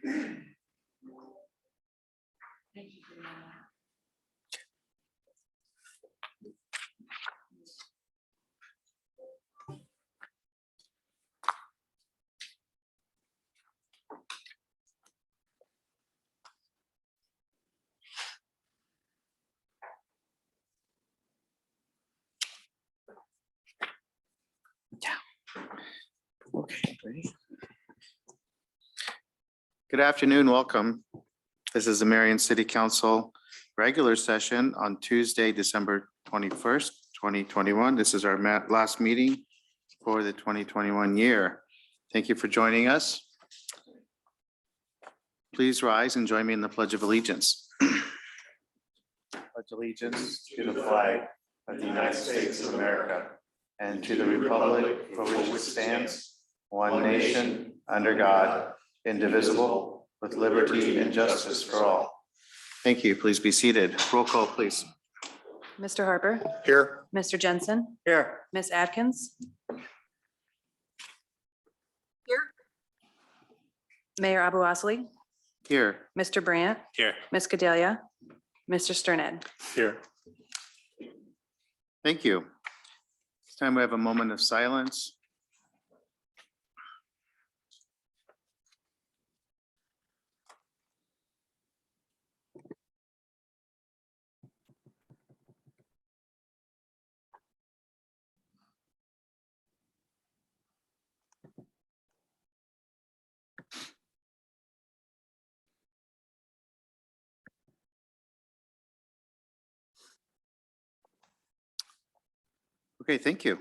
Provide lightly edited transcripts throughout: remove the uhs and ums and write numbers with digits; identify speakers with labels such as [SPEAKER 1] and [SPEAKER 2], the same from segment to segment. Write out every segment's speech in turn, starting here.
[SPEAKER 1] Okay, ready? Good afternoon, welcome. This is the Marion City Council regular session on Tuesday, December 21st, 2021. This is our last meeting for the 2021 year. Thank you for joining us. Please rise and join me in the Pledge of Allegiance. Pledge allegiance to the flag of the United States of America and to the republic for which it stands, one nation, under God, indivisible, with liberty and justice for all. Thank you. Please be seated. Roll call, please.
[SPEAKER 2] Mr. Harper.
[SPEAKER 1] Here.
[SPEAKER 2] Mr. Jensen.
[SPEAKER 1] Here.
[SPEAKER 2] Ms. Atkins. Here. Mayor Abu Osley.
[SPEAKER 1] Here.
[SPEAKER 2] Mr. Brandt.
[SPEAKER 1] Here.
[SPEAKER 2] Ms. Cadelia. Mr. Sterned.
[SPEAKER 1] Here. Thank you. This time we have a moment of silence. Okay, thank you.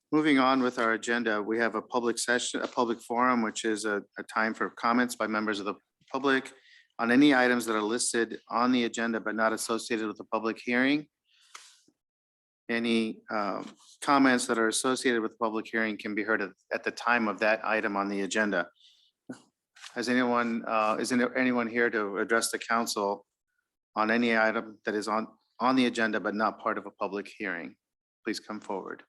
[SPEAKER 1] Moving on with our agenda, we have a public session, a public forum, which is a time for comments by members of the public on any items that are listed on the agenda but not associated with the public hearing. Any comments that are associated with the public hearing can be heard at the time of that item on the agenda. Has anyone, is there anyone here to address the council on any item that is on the agenda but not part of a public hearing? Please come forward.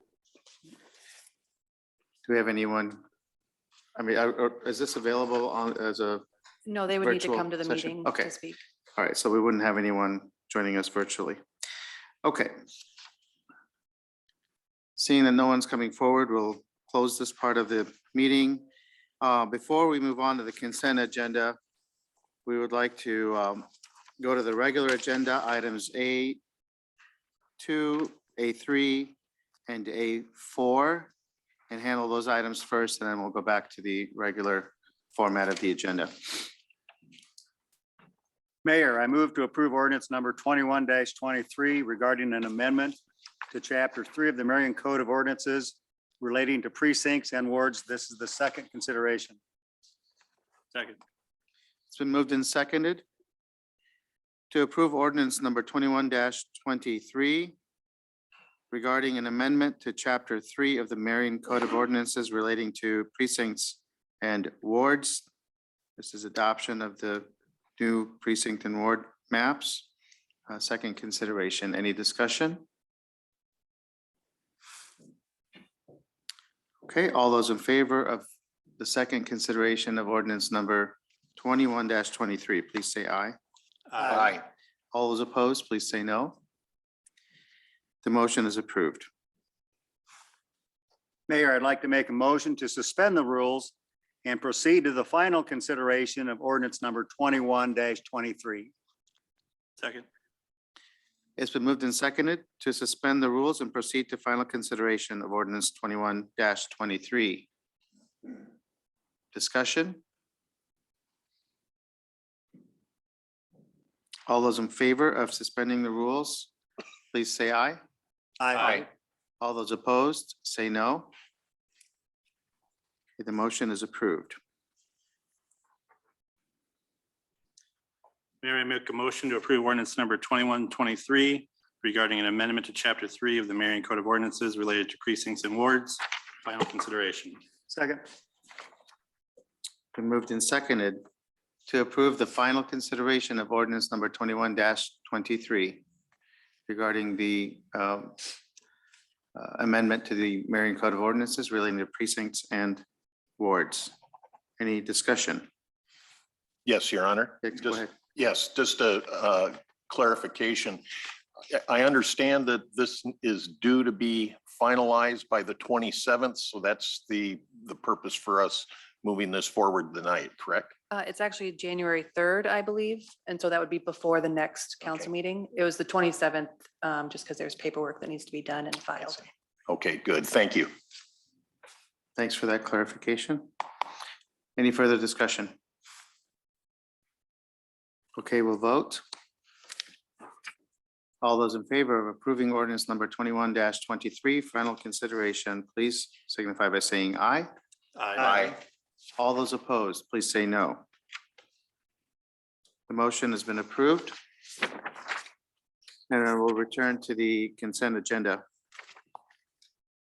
[SPEAKER 1] Do we have anyone? I mean, is this available on as a?
[SPEAKER 2] No, they would need to
[SPEAKER 1] virtual
[SPEAKER 2] come to the
[SPEAKER 1] session?
[SPEAKER 2] meeting
[SPEAKER 1] Okay.
[SPEAKER 2] to speak.
[SPEAKER 1] All right, so we wouldn't have anyone joining us virtually. Okay. Seeing that no one's coming forward, we'll close this part of the meeting. Before we move on to the consent agenda, we would like to go to the regular agenda items A2, A3, and A4 and handle those items first, and then we'll go back to the regular format of the agenda.
[SPEAKER 3] Mayor, I move to approve ordinance number 21-23 regarding an amendment to chapter 3 of the Marion Code of Ordinances relating to precincts and wards. This is the second consideration. Second.
[SPEAKER 1] It's been moved and seconded to approve ordinance number 21-23 regarding an amendment to chapter 3 of the Marion Code of Ordinances relating to precincts and wards. This is adoption of the new precinct and ward maps. Second consideration. Any discussion? Okay, all those in favor of the second consideration of ordinance number 21-23, please say aye.
[SPEAKER 3] Aye.
[SPEAKER 1] All those opposed, please say no. The motion is approved.
[SPEAKER 3] Mayor, I'd like to make a motion to suspend the rules and proceed to the final consideration of ordinance number 21-23. Second.
[SPEAKER 1] It's been moved and seconded to suspend the rules and proceed to final consideration of ordinance 21-23. Discussion? All those in favor of suspending the rules, please say aye.
[SPEAKER 3] Aye.
[SPEAKER 1] All those opposed, say no. Okay, the motion is approved.
[SPEAKER 4] Mayor, I make a motion to approve ordinance number 21-23 regarding an amendment to chapter 3 of the Marion Code of Ordinances related to precincts and wards. Final consideration.
[SPEAKER 3] Second.
[SPEAKER 1] Been moved and seconded to approve the final consideration of ordinance number 21-23 regarding the amendment to the Marion Code of Ordinances relating to precincts and wards. Any discussion?
[SPEAKER 5] Yes, Your Honor.
[SPEAKER 1] Yeah, go
[SPEAKER 5] Just-
[SPEAKER 1] ahead.
[SPEAKER 5] Yes, just a clarification. I understand that this is due to be finalized by the 27th, so that's the purpose for us moving this forward tonight, correct?
[SPEAKER 2] It's actually January 3rd, I believe. And so that would be before the next council
[SPEAKER 5] Okay.
[SPEAKER 2] meeting. It was the 27th, just because there's paperwork that needs to be done and filed.
[SPEAKER 5] Okay, good. Thank you.
[SPEAKER 1] Thanks for that clarification. Any further discussion? Okay, we'll vote. All those in favor of approving ordinance number 21-23, final consideration, please signify by saying aye.
[SPEAKER 5] Aye.
[SPEAKER 1] All those opposed, please say no. The motion has been approved. And I will return to the consent agenda.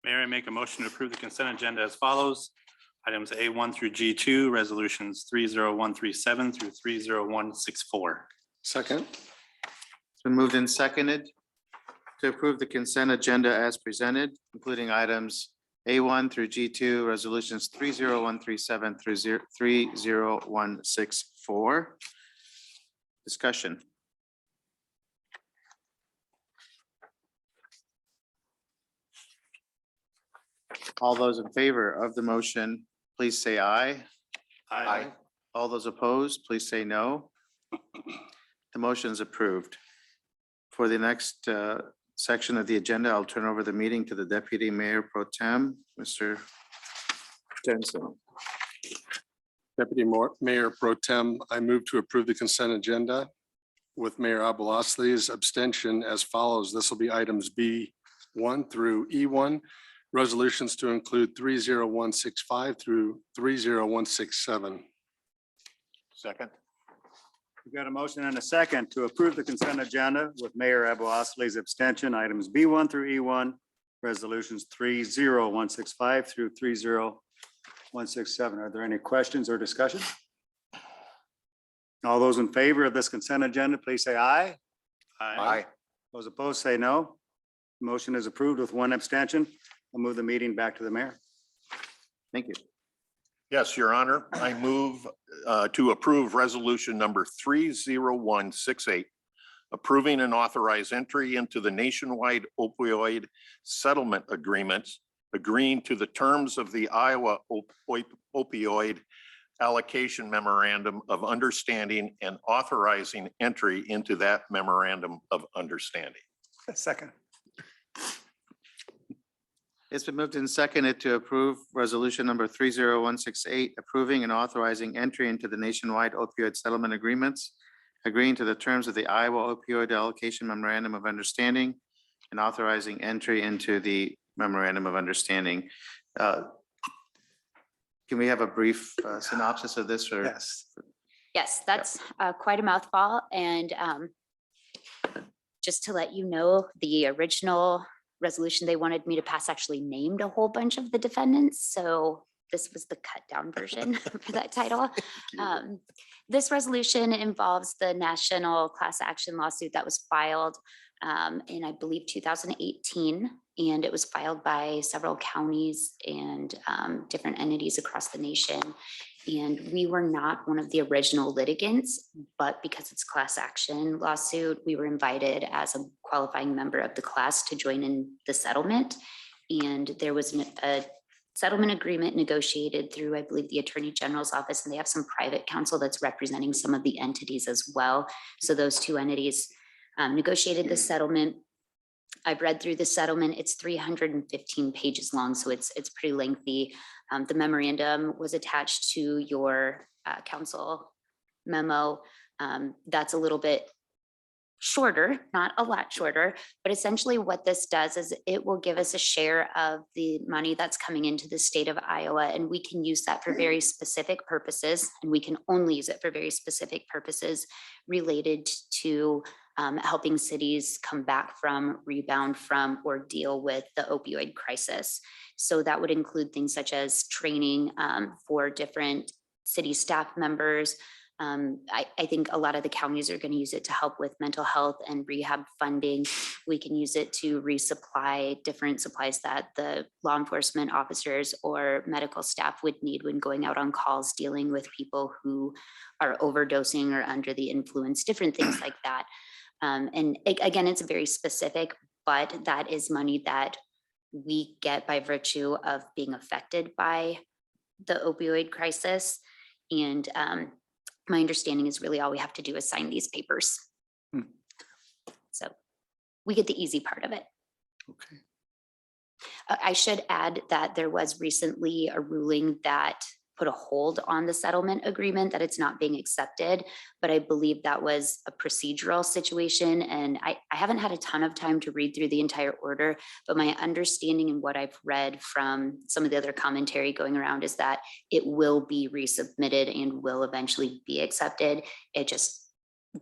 [SPEAKER 4] Mayor, I make a motion to approve the consent agenda as follows. Items A1 through G2, resolutions 30137 through 30164.
[SPEAKER 6] Second.
[SPEAKER 1] It's been moved and seconded to approve the consent agenda as presented, including items A1 through G2, resolutions 30137 through 30164. Discussion. All those in favor of the motion, please say aye. All those opposed, please say no. The motion is approved. For the next section of the agenda, I'll turn over the meeting to the Deputy Mayor Pro Tem, Mr. Jensen.
[SPEAKER 6] Deputy Mayor Pro Tem, I move to approve the consent agenda with Mayor Abalosly's abstention as follows. This will be items B1 through E1, resolutions to include 30165 through 30167.
[SPEAKER 5] Second.
[SPEAKER 3] We've got a motion and a second to approve the consent agenda with Mayor Abu Osley's abstention, items B1 through E1, resolutions 30165 through 30167. Are there any questions or discussion? All those in favor of this consent agenda, please say aye. Those opposed, say no. Motion is approved with one abstention. I'll move the meeting back to the mayor.
[SPEAKER 1] Thank you.
[SPEAKER 5] Yes, Your Honor. I move to approve resolution number 30168, approving and authorize entry into the nationwide opioid settlement agreements, agreeing to the terms of the Iowa opioid allocation memorandum of understanding and authorizing entry into that memorandum of understanding.
[SPEAKER 3] Second.
[SPEAKER 1] It's been moved and seconded to approve resolution number 30168, approving and authorizing entry into the nationwide opioid settlement agreements, agreeing to the terms of the Iowa opioid allocation memorandum of understanding, and authorizing entry into the memorandum of understanding. Can we have a brief synopsis of this? Or
[SPEAKER 3] Yes.
[SPEAKER 7] Yes, that's quite a mouthful. And just to let you know, the original resolution they wanted me to pass actually named a whole bunch of the defendants. So this was the cut down version for that title. This resolution involves the national class action lawsuit that was filed in, I believe, 2018. And it was filed by several counties and different entities across the nation. And we were not one of the original litigants, but because it's class action lawsuit, we were invited as a qualifying member of the class to join in the settlement. And there was a settlement agreement negotiated through, I believe, the Attorney General's office, and they have some private counsel that's representing some of the entities as well. So those two entities negotiated the settlement. I've read through the settlement. It's 315 pages long, so it's pretty lengthy. The memorandum was attached to your council memo. That's a little bit shorter, not a lot shorter, but essentially what this does is it will give us a share of the money that's coming into the state of Iowa, and we can use that for very specific purposes, and we can only use it for very specific purposes related to helping cities come back from, rebound from, or deal with the opioid crisis. So that would include things such as training for different city staff members. I think a lot of the counties are going to use it to help with mental health and rehab funding. We can use it to resupply different supplies that the law enforcement officers or medical staff would need when going out on calls, dealing with people who are overdosing or under the influence, different things like that. Again, it's very specific, but that is money that we get by virtue of being affected by the opioid crisis. And my understanding is really all we have to do is sign these papers. So we get the easy part of it.
[SPEAKER 1] Okay.
[SPEAKER 7] I should add that there was recently a ruling that put a hold on the settlement agreement, that it's not being accepted, but I believe that was a procedural situation. And I haven't had a ton of time to read through the entire order, but my understanding and what I've read from some of the other commentary going around is that it will be resubmitted and will eventually be accepted. It just,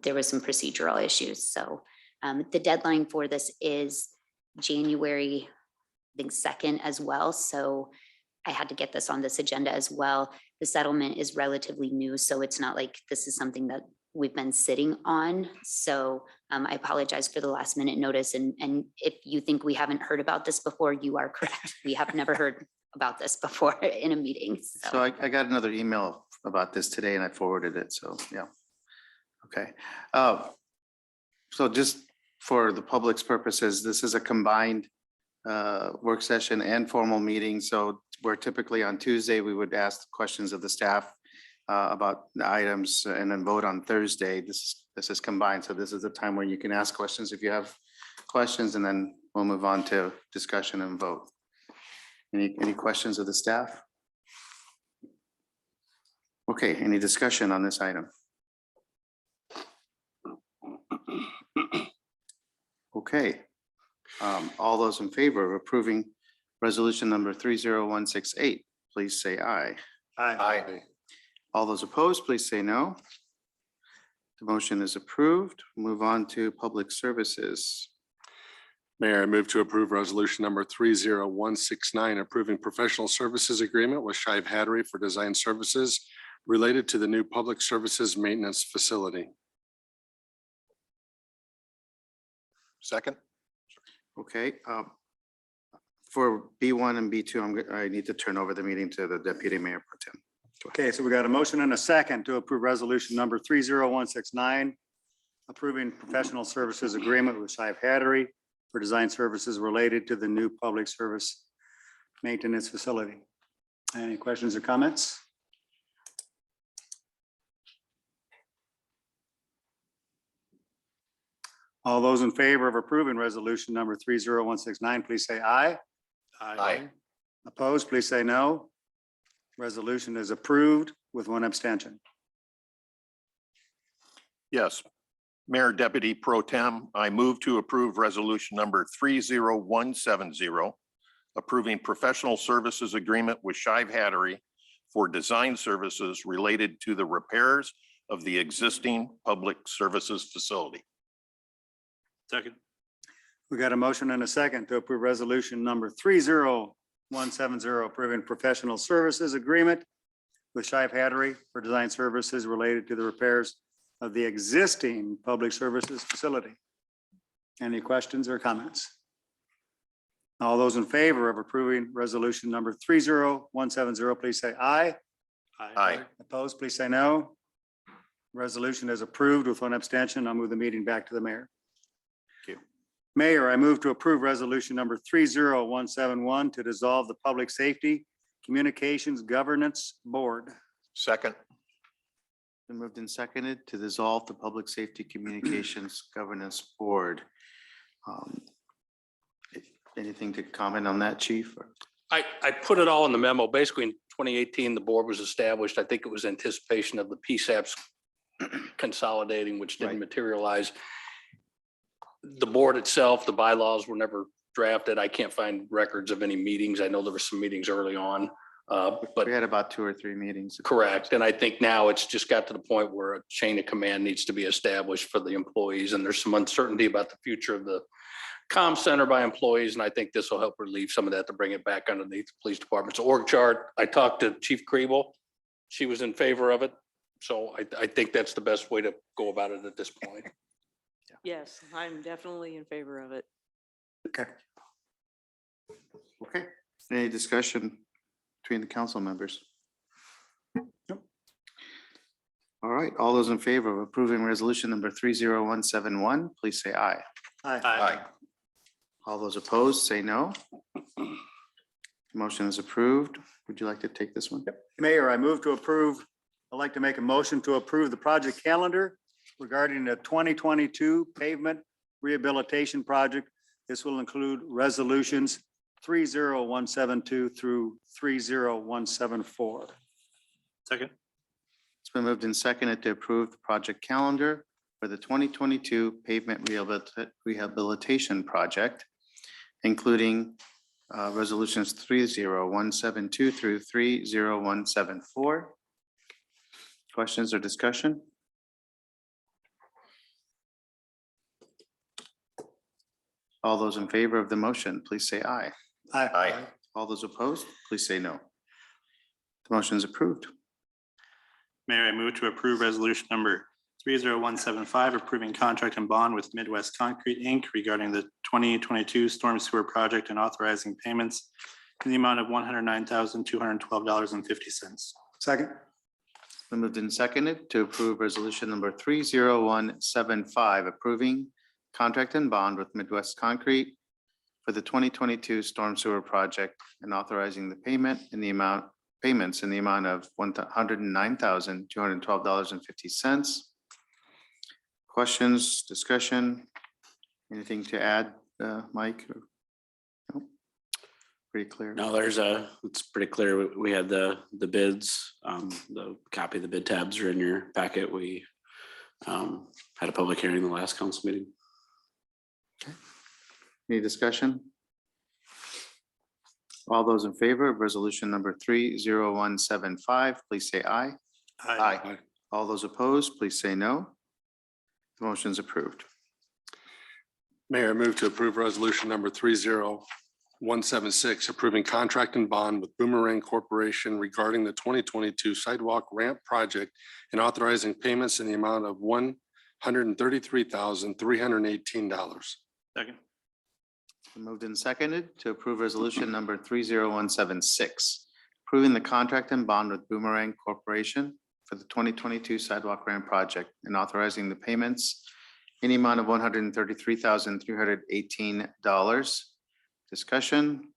[SPEAKER 7] there was some procedural issues. So the deadline for this is January, I think 2nd as well. So I had to get this on this agenda as well. The settlement is relatively new, so it's not like this is something that we've been sitting on. So I apologize for the last minute notice. And if you think we haven't heard about this before, you are correct. We have never heard about this before in a meeting.
[SPEAKER 1] So I got another email about this today and I forwarded it. So, yeah. Okay. So just for the public's purposes, this is a combined work session and formal meeting. So where typically on Tuesday, we would ask questions of the staff about the items and then vote on Thursday. This is combined. So this is the time where you can ask questions if you have questions, and then we'll move on to discussion and vote. Any questions of the staff? Okay, any discussion on this item? Okay. All those in favor of approving resolution number 30168, please say aye.
[SPEAKER 3] Aye.
[SPEAKER 1] All those opposed, please say no. The motion is approved. Move on to public services.
[SPEAKER 6] Mayor, I move to approve resolution number 30169, approving professional services agreement with Shive Hattery for design services related to the new public services maintenance facility.
[SPEAKER 5] Second?
[SPEAKER 1] Okay. For B1 and B2, I need to turn over the meeting to the Deputy Mayor Pro Tem.
[SPEAKER 3] Okay, so we got a motion and a second to approve resolution number 30169, approving professional services agreement with Shive Hattery for design services related to the new public service maintenance facility. Any questions or comments? All those in favor of approving resolution number 30169, please say aye.
[SPEAKER 5] Aye.
[SPEAKER 3] Opposed, please say no. Resolution is approved with one abstention.
[SPEAKER 5] Yes. Mayor Deputy Pro Tem, I move to approve resolution number 30170, approving professional services agreement with Shive Hattery for design services related to the repairs of the existing public services facility.
[SPEAKER 4] Second.
[SPEAKER 3] We got a motion and a second to approve resolution number 30170, approving professional services agreement with Shive Hattery for design services related to the repairs of the existing public services facility. Any questions or comments? All those in favor of approving resolution number 30170, please say aye.
[SPEAKER 5] Aye.
[SPEAKER 3] Opposed, please say no. Resolution is approved with one abstention. I'll move the meeting back to the mayor.
[SPEAKER 5] Thank you.
[SPEAKER 3] Mayor, I move to approve resolution number 30171 to dissolve the Public Safety Communications Governance Board.
[SPEAKER 5] Second?
[SPEAKER 1] Been moved and seconded to dissolve the Public Safety Communications Governance Board. Anything to comment on that, Chief?
[SPEAKER 8] I put it all in the memo. Basically, in 2018, the board was established. I think it was anticipation of the PSAPs consolidating, which didn't
[SPEAKER 1] Right.
[SPEAKER 8] materialize. The board itself, the bylaws were never drafted. I can't find records of any meetings. I know there were some meetings early on, but
[SPEAKER 1] We had about 2 or 3 meetings.
[SPEAKER 8] correct. And I think now it's just got to the point where a chain of command needs to be established for the employees. And there's some uncertainty about the future of the comm center by employees. And I think this will help relieve some of that to bring it back underneath the police department's org chart. I talked to Chief Kriebel. She was in favor of it. So I think that's the best way to go about it at this point.
[SPEAKER 1] Yeah.
[SPEAKER 9] Yes, I'm definitely in favor of it.
[SPEAKER 3] Okay.
[SPEAKER 1] Okay. Any discussion between the council members? All right, all those in favor of approving resolution number 30171, please say aye.
[SPEAKER 3] Aye.
[SPEAKER 1] All those opposed, say no. Motion is approved. Would you like to take this one?
[SPEAKER 3] Mayor, I move to approve. I'd like to make a motion to approve the project calendar regarding the 2022 pavement rehabilitation project. This will include resolutions 30172 through 30174.
[SPEAKER 4] Second.
[SPEAKER 1] It's been moved and seconded to approve the project calendar for the 2022 pavement rehabilitation project, including resolutions 30172 through 30174. Questions or discussion? All those in favor of the motion, please say aye.
[SPEAKER 5] Aye.
[SPEAKER 1] All those opposed, please say no. The motion is approved.
[SPEAKER 4] Mayor, I move to approve resolution number 30175, approving contract and bond with Midwest Concrete, Inc. regarding the 2022 storm sewer project and authorizing payments in the amount of $109,212.50.
[SPEAKER 3] Second.
[SPEAKER 1] Been moved and seconded to approve resolution number 30175, approving contract and bond with Midwest Concrete for the 2022 storm sewer project and authorizing the payments in the amount of $109,212.50. Questions, discussion, anything to add, Mike? No? Pretty clear.
[SPEAKER 10] No, it's pretty clear. We had the bids, the copy of the bid tabs are in your packet. We had a public hearing the last council meeting.
[SPEAKER 1] Any discussion? All those in favor of resolution number 30175, please say aye.
[SPEAKER 5] Aye.
[SPEAKER 1] All those opposed, please say no. The motion is approved.
[SPEAKER 6] Mayor, I move to approve resolution number 30176, approving contract and bond with Boomerang Corporation regarding the 2022 sidewalk ramp project and authorizing payments in the amount of $133,318.
[SPEAKER 4] Second.
[SPEAKER 1] Moved and seconded to approve resolution number 30176, approving the contract and bond with Boomerang Corporation for the 2022 sidewalk ramp project and authorizing the payments in the amount of $133,318. Discussion,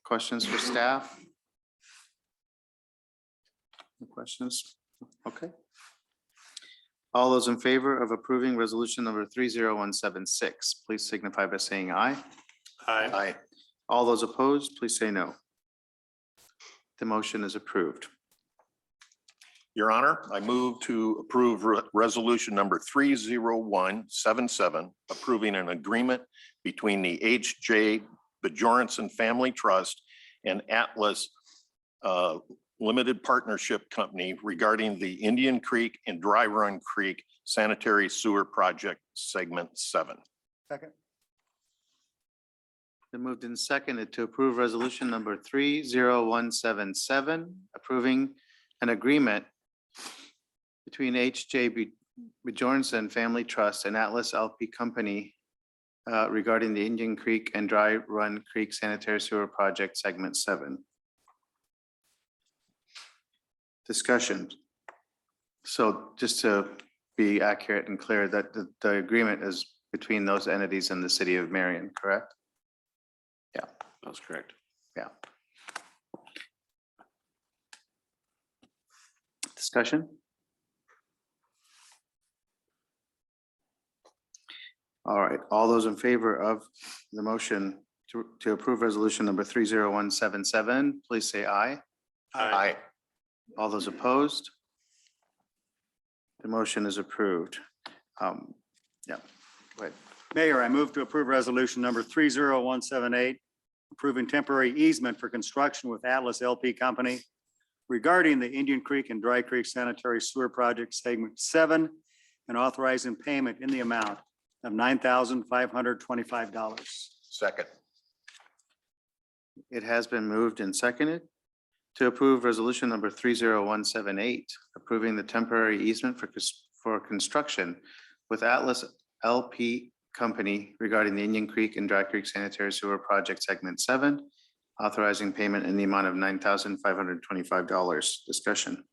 [SPEAKER 1] questions for staff? No questions? Okay. All those in favor of approving resolution number 30176, please signify by saying aye.
[SPEAKER 5] Aye.
[SPEAKER 1] All those opposed, please say no. The motion is approved.
[SPEAKER 5] Your Honor, I move to approve resolution number 30177, approving an agreement between the H.J. Bjornson Family Trust and Atlas Limited Partnership Company regarding the Indian Creek and Dry Run Creek Sanitary Sewer Project Segment 7.
[SPEAKER 3] Second.
[SPEAKER 1] Been moved and seconded to approve resolution number 30177, approving an agreement between H.J. Bjornson Family Trust and Atlas LP Company regarding the Indian Creek and Dry Run Creek Sanitary Sewer Project Segment 7. Discussion. So just to be accurate and clear, that the agreement is between those entities and the city of Marion, correct? Yeah,
[SPEAKER 10] That's correct.
[SPEAKER 1] yeah. Discussion? All right, all those in favor of the motion to approve resolution number 30177, please say aye.
[SPEAKER 5] Aye.
[SPEAKER 1] All those opposed? The motion is approved. Yeah, go ahead.
[SPEAKER 3] Mayor, I move to approve resolution number 30178, approving temporary easement for construction with Atlas LP Company regarding the Indian Creek and Dry Creek Sanitary Sewer Project Segment 7 and authorizing payment in the amount of $9,525.
[SPEAKER 5] Second.
[SPEAKER 1] It has been moved and seconded to approve resolution number 30178, approving the temporary easement for construction with Atlas LP Company regarding the Indian Creek and Dry Creek Sanitary Sewer Project Segment 7, authorizing payment in the amount of $9,525. Discussion.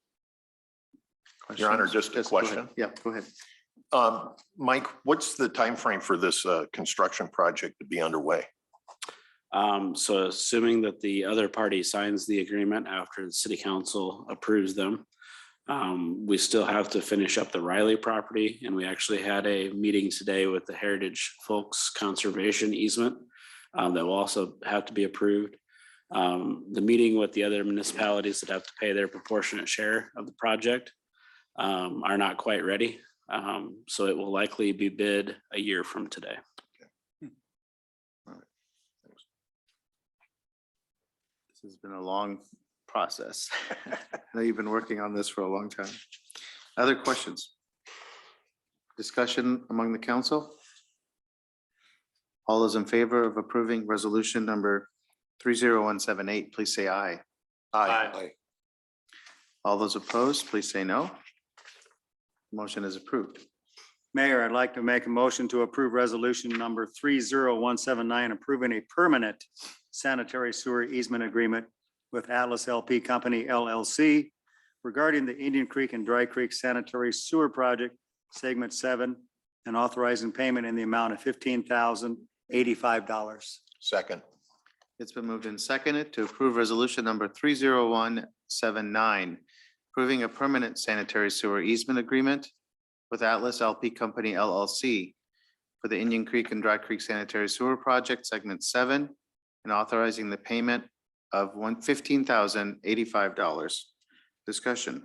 [SPEAKER 5] Your Honor,
[SPEAKER 1] Questions?
[SPEAKER 5] just a
[SPEAKER 1] Yes, go ahead.
[SPEAKER 5] question.
[SPEAKER 1] Yeah, go ahead.
[SPEAKER 5] Mike, what's the time frame for this construction project to be underway?
[SPEAKER 10] So assuming that the other party signs the agreement after the city council approves them, we still have to finish up the Riley property, and we actually had a meeting today with the Heritage Folks Conservation easement that will also have to be approved. The meeting with the other municipalities that have to pay their proportionate share of the project are not quite ready. So it will likely be bid a year from today.
[SPEAKER 1] This has been a long process. I know you've been working on this for a long time. Other questions? Discussion among the council? All those in favor of approving resolution number 30178, please say aye.
[SPEAKER 5] Aye.
[SPEAKER 1] All those opposed, please say no. Motion is approved.
[SPEAKER 3] Mayor, I'd like to make a motion to approve resolution number 30179, approving a permanent sanitary sewer easement agreement with Atlas LP Company LLC regarding the Indian Creek and Dry Creek Sanitary Sewer Project, Segment 7, and authorizing payment in the amount of $15,085.
[SPEAKER 5] Second.
[SPEAKER 1] It's been moved and seconded to approve resolution number 30179, approving a permanent sanitary sewer easement agreement with Atlas LP Company LLC for the Indian Creek and Dry Creek Sanitary Sewer Project, Segment 7, and authorizing the payment of $15,085. Discussion,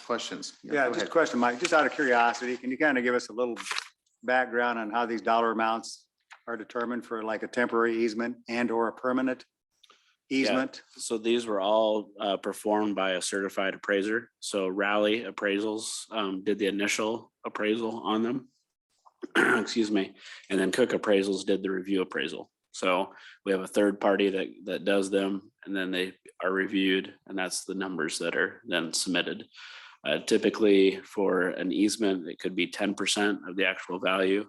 [SPEAKER 1] questions?
[SPEAKER 3] Yeah,
[SPEAKER 1] go
[SPEAKER 3] just a
[SPEAKER 1] ahead.
[SPEAKER 3] question, Mike, just out of curiosity, can you kind of give us a little background on how these dollar amounts are determined for like a temporary easement and or a permanent easement?
[SPEAKER 10] So these were all performed by a certified appraiser. So Raleigh Appraisals did the initial appraisal on them. Excuse me. And then Cook Appraisals did the review appraisal. So we have a third party that does them, and then they are reviewed, and that's the numbers that are then submitted. Typically for an easement, it could be 10% of the actual value,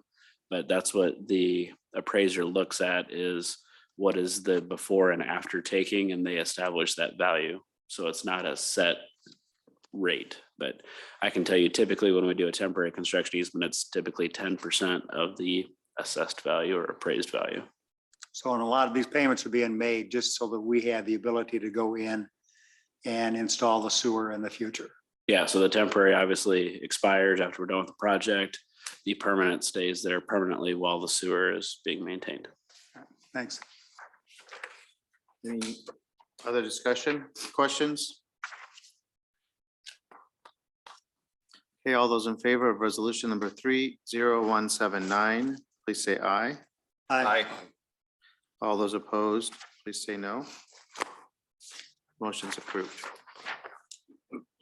[SPEAKER 10] but that's what the appraiser looks at is what is the before and after taking, and they establish that value. So it's not a set rate, but I can tell you typically when we do a temporary construction easement, it's typically 10% of the assessed value or appraised value.
[SPEAKER 3] So and a lot of these payments are being made just so that we have the ability to go in and install the sewer in the future.
[SPEAKER 10] Yeah, so the temporary obviously expires after we're done with the project. The permanent stays there permanently while the sewer is being maintained.
[SPEAKER 3] Thanks.
[SPEAKER 1] Any other discussion, questions? Okay, all those in favor of resolution number 30179, please say aye.
[SPEAKER 3] Aye.
[SPEAKER 1] All those opposed, please say no. Motion's approved.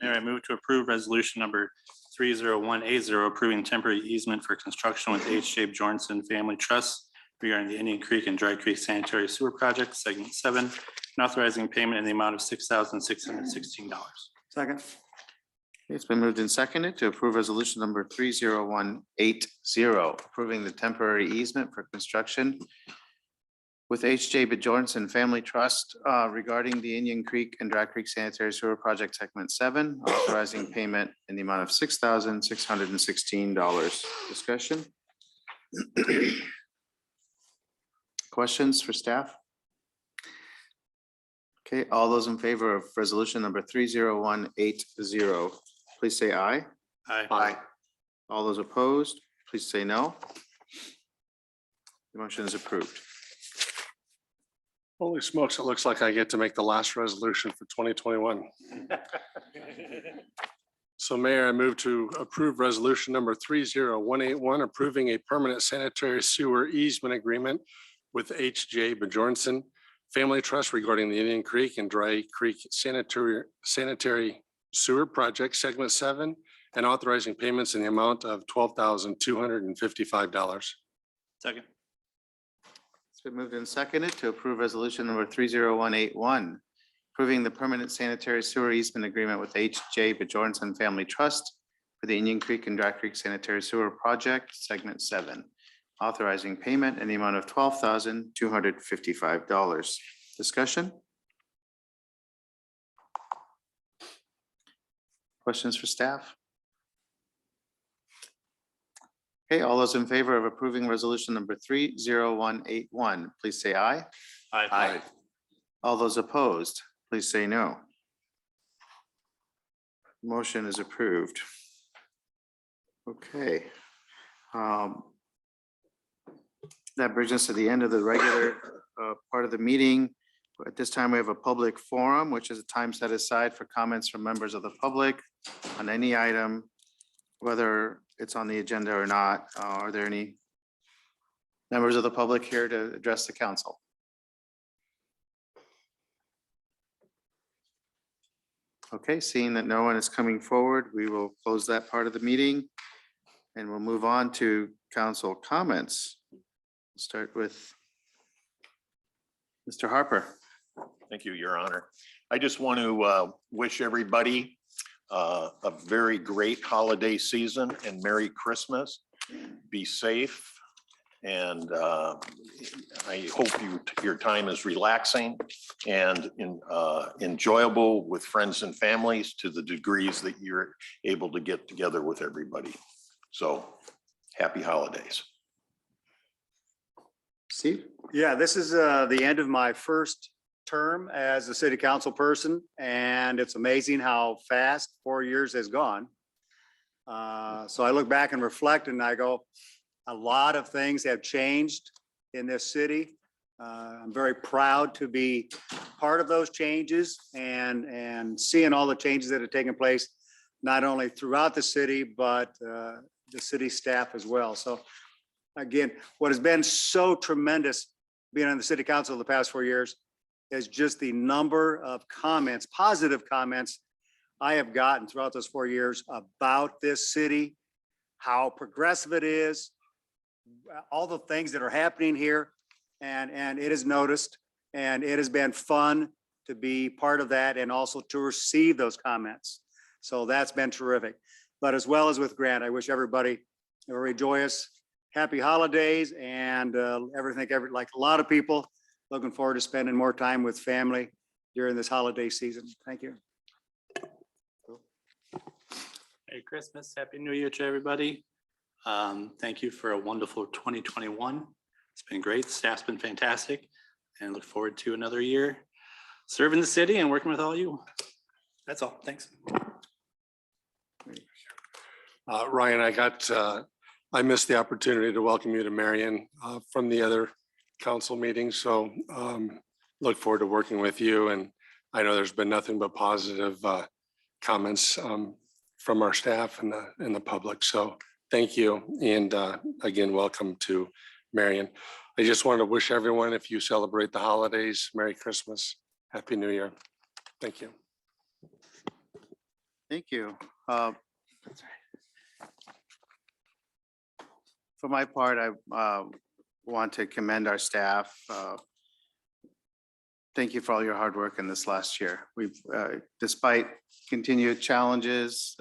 [SPEAKER 4] Mayor, I move to approve resolution number 30180, approving temporary easement for construction with H.J. Bjornson Family Trust regarding the Indian Creek and Dry Creek Sanitary Sewer Project, Segment 7, and authorizing payment in the amount of $6,616.
[SPEAKER 3] Second.
[SPEAKER 1] It's been moved and seconded to approve resolution number 30180, approving the temporary easement for construction with H.J. Bjornson Family Trust regarding the Indian Creek and Dry Creek Sanitary Sewer Project, Segment 7, authorizing payment in the amount of $6,616. Discussion? Questions for staff? Okay, all those in favor of resolution number 30180, please say aye.
[SPEAKER 4] Aye.
[SPEAKER 1] All those opposed, please say no. The motion is approved.
[SPEAKER 6] Holy smokes, it looks like I get to make the last resolution for 2021. So Mayor, I move to approve resolution number 30181, approving a permanent sanitary sewer easement agreement with H.J. Bjornson Family Trust regarding the Indian Creek and Dry Creek Sanitary Sewer Project, Segment 7, and authorizing payments in the amount of $12,255.
[SPEAKER 4] Second.
[SPEAKER 1] It's been moved and seconded to approve resolution number 30181, approving the permanent sanitary sewer easement agreement with H.J. Bjornson Family Trust for the Indian Creek and Dry Creek Sanitary Sewer Project, Segment 7, authorizing payment in the amount of $12,255. Discussion? Questions for staff? Okay, all those in favor of approving resolution number 30181, please say aye.
[SPEAKER 4] Aye.
[SPEAKER 1] All those opposed, please say no. Motion is approved. Okay. That brings us to the end of the regular part of the meeting. At this time, we have a public forum, which is a time set aside for comments from members of the public on any item, whether it's on the agenda or not. Are there any members of the public here to address the council? Okay, seeing that no one is coming forward, we will close that part of the meeting and we'll move on to council comments. Start with Mr. Harper.
[SPEAKER 5] Thank you, Your Honor. I just want to wish everybody a very great holiday season and Merry Christmas. Be safe. And I hope your time is relaxing and enjoyable with friends and families to the degrees that you're able to get together with everybody. So happy holidays.
[SPEAKER 1] Steve?
[SPEAKER 3] Yeah, this is the end of my first term as a city council person, and it's amazing how fast 4 years has gone. So I look back and reflect and I go, a lot of things have changed in this city. I'm very proud to be part of those changes and seeing all the changes that have taken place, not only throughout the city, but the city staff as well. So again, what has been so tremendous being on the city council the past 4 years is just the number of comments, positive comments I have gotten throughout those 4 years about this city, how progressive it is, all the things that are happening here, and it is noticed, and it has been fun to be part of that and also to receive those comments. So that's been terrific. But as well as with Grant, I wish everybody a very joyous, happy holidays and everything, like a lot of people, looking forward to spending more time with family during this holiday season. Thank you.
[SPEAKER 4] Merry Christmas, Happy New Year to everybody. Thank you for a wonderful 2021. It's been great. Staff's been fantastic and look forward to another year serving the city and working with all you. That's all. Thanks.
[SPEAKER 6] Ryan, I missed the opportunity to welcome you to Marion from the other council meetings. So look forward to working with you. And I know there's been nothing but positive comments from our staff and the public. So thank you. And again, welcome to Marion. I just want to wish everyone, if you celebrate the holidays, Merry Christmas, Happy New Year. Thank you.
[SPEAKER 1] Thank you. For my part, I want to commend our staff. Thank you for all your hard work in this last year. We've, despite continued challenges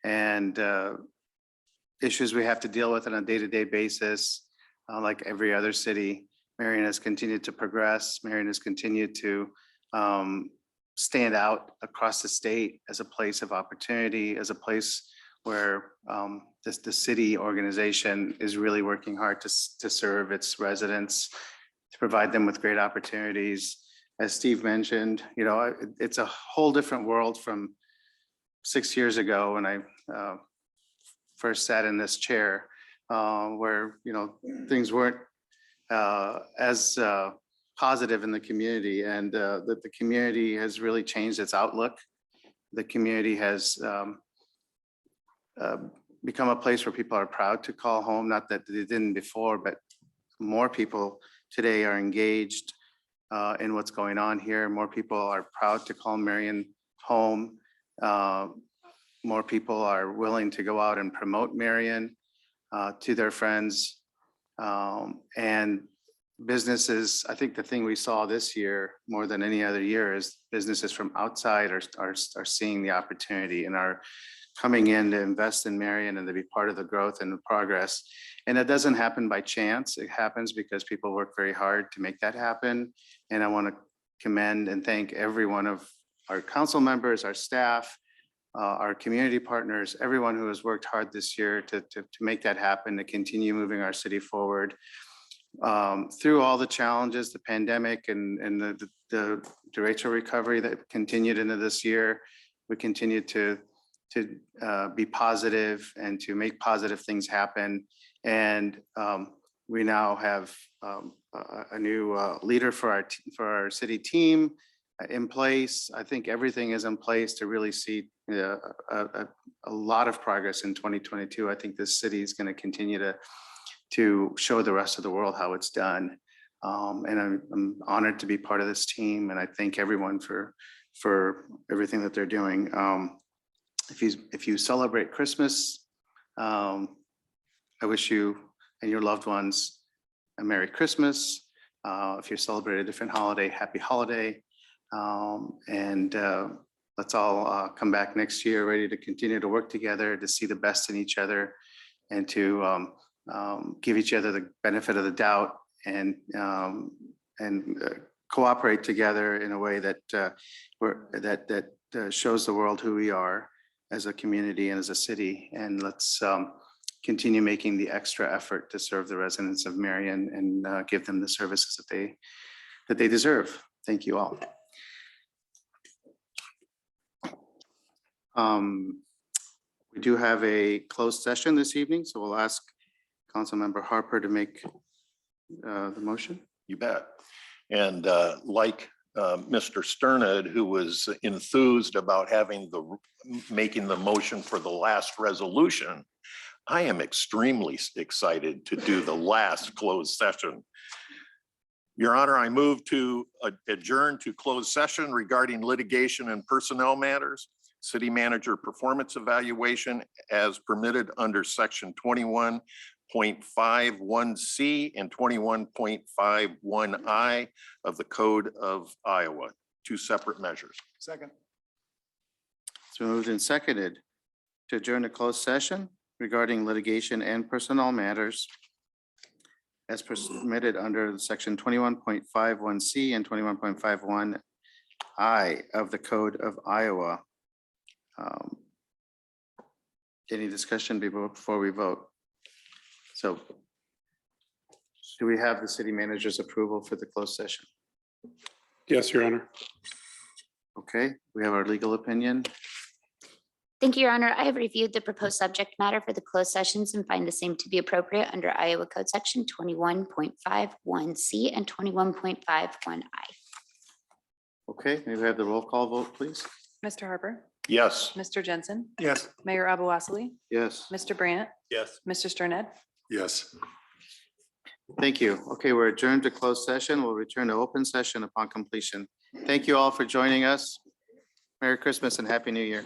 [SPEAKER 1] and issues we have to deal with on a day-to-day basis, like every other city, Marion has continued to progress. Marion has continued to stand out across the state as a place of opportunity, as a place where the city organization is really working hard to serve its residents, to provide them with great opportunities. As Steve mentioned, you know, it's a whole different world from 6 years ago when I first sat in this chair, where, you know, things weren't as positive in the community, and that the community has really changed its outlook. The community has become a place where people are proud to call home, not that they didn't before, but more people today are engaged in what's going on here. More people are proud to call Marion home. More people are willing to go out and promote Marion to their friends. And businesses, I think the thing we saw this year more than any other year is businesses from outside are seeing the opportunity and are coming in to invest in Marion and to be part of the growth and the progress. And it doesn't happen by chance. It happens because people work very hard to make that happen. And I want to commend and thank every one of our council members, our staff, our community partners, everyone who has worked hard this year to make that happen, to continue moving our city forward. Through all the challenges, the pandemic and the derecho recovery that continued into this year, we continue to be positive and to make positive things happen. And we now have a new leader for our city team in place. I think everything is in place to really see a lot of progress in 2022. I think this city is going to continue to show the rest of the world how it's done. And I'm honored to be part of this team, and I thank everyone for everything that they're doing. If you celebrate Christmas, I wish you and your loved ones a Merry Christmas. If you celebrate a different holiday, happy holiday. And let's all come back next year ready to continue to work together, to see the best in each other, and to give each other the benefit of the doubt, and cooperate together in a way that shows the world who we are as a community and as a city. And let's continue making the extra effort to serve the residents of Marion and give them the services that they deserve. Thank you all. We do have a closed session this evening, so we'll ask Councilmember Harper to make the motion.
[SPEAKER 5] You bet. And like Mr. Sternad, who was enthused about making the motion for the last resolution, I am extremely excited to do the last closed session. Your Honor, I move to adjourn to closed session regarding litigation and personnel matters, city manager performance evaluation as permitted under section 21.51C and 21.51I of the Code of Iowa, two separate measures.
[SPEAKER 3] Second.
[SPEAKER 1] It's been moved and seconded to adjourn to closed session regarding litigation and personnel matters as permitted under section 21.51C and 21.51I of the Code of Iowa. Any discussion before we vote? So do we have the city manager's approval for the closed session?
[SPEAKER 6] Yes, Your Honor.
[SPEAKER 1] Okay, we have our legal opinion.
[SPEAKER 7] Thank you, Your Honor. I have reviewed the proposed subject matter for the closed sessions and find the same to be appropriate under Iowa Code Section 21.51C and 21.51I.
[SPEAKER 1] Okay, may we have the roll call vote, please?
[SPEAKER 2] Mr. Harper,
[SPEAKER 5] Yes.
[SPEAKER 2] Mr. Jensen,
[SPEAKER 3] Yes.
[SPEAKER 2] Mayor Abu Wassily,
[SPEAKER 1] Yes.
[SPEAKER 2] Mr. Brandt,
[SPEAKER 4] Yes.
[SPEAKER 2] Mr. Sterned.
[SPEAKER 6] Yes.
[SPEAKER 1] Thank you. Okay, we're adjourned to closed session. We'll return to open session upon completion. Thank you all for joining us. Merry Christmas and Happy New Year.